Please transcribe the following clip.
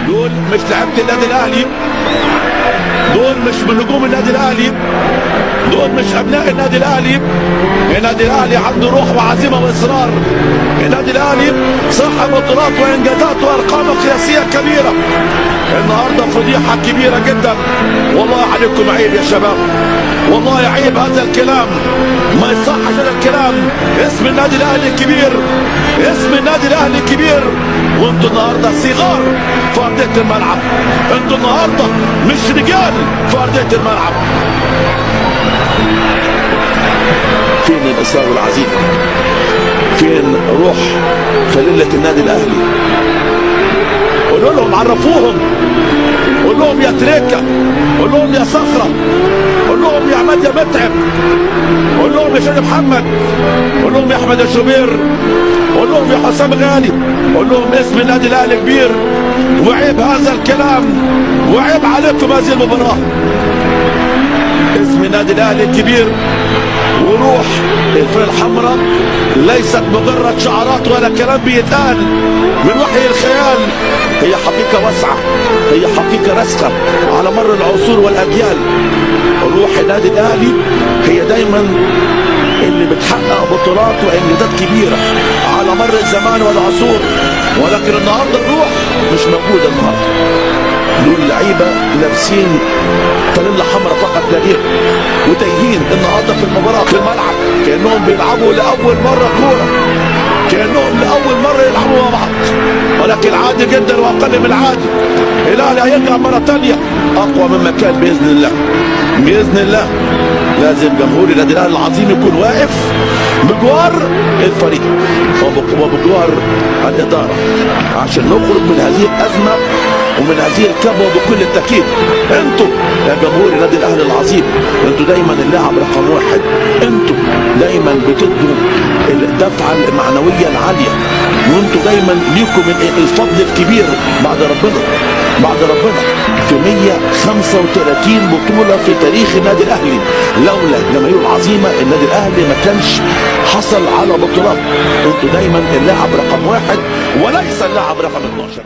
دول مش لعيبه النادي الاهلي، دول مش من نجوم النادي الاهلي، دول مش ابناء النادي الاهلي. النادي الاهلي عنده روح وعزيمه واصرار. النادي الاهلي صاحب بطولات وانجازات وارقام قياسيه كبيره. النهارده فضيحه كبيره جدا، والله عليكم عيب يا شباب، والله عيب هذا الكلام، ما يصحش هذا الكلام. اسم النادي الاهلي كبير، اسم النادي الاهلي كبير، وانتوا النهارده صغار في ارضيه الملعب، انتوا النهارده مش رجال في ارضيه الملعب. فين الاصرار والعزيمه؟ فين روح فليله النادي الاهلي؟ قولوا لهم، عرفوهم، قول لهم يا تريكه، قول لهم يا صخره، قول لهم يا عماد يا متعب، قول لهم يا شادي محمد، قول لهم يا احمد يا شوبير، قول لهم يا حسام غالي، قول لهم اسم النادي الاهلي كبير، وعيب هذا الكلام، وعيب عليكم هذه المباراه. اسم النادي الاهلي كبير، وروح الفرقه الحمراء ليست مجرد شعارات ولا كلام بيتقال من وحي الخيال، هي حقيقه واسعه، هي حقيقه راسخه على مر العصور والاجيال. روح النادي الاهلي هي دايما اللي بتحقق بطولات وانجازات كبيره على مر الزمان والعصور، ولكن النهارده الروح مش موجوده. النهارده دول لعيبه لابسين فانيلا حمراء فقط لا غير، وتايهين النهارده في المباراه في الملعب كانهم بيلعبوا لاول مره كوره، كانهم لاول مره يلعبوا مع بعض، ولكن عادي جدا واقل من العادي. الاهلي هيرجع مره ثانيه اقوى مما كان باذن الله، باذن الله. لازم جمهور النادي الاهلي العظيم يكون واقف بجوار الفريق وبجوار الاداره عشان نخرج من هذه الازمه ومن هذه الكبوه بكل التاكيد. انتوا يا جمهور النادي الاهلي العظيم، انتوا دايما اللاعب رقم واحد، انتوا دايما بتدوا الدفعه المعنويه العاليه، وانتوا دايما ليكم الفضل الكبير بعد ربنا، بعد ربنا في 135 بطوله في تاريخ النادي الاهلي. لولا الجماهير العظيمه النادي الاهلي ما كانش حصل على بطولات. انتوا دايما اللاعب رقم واحد وليس اللاعب رقم 12.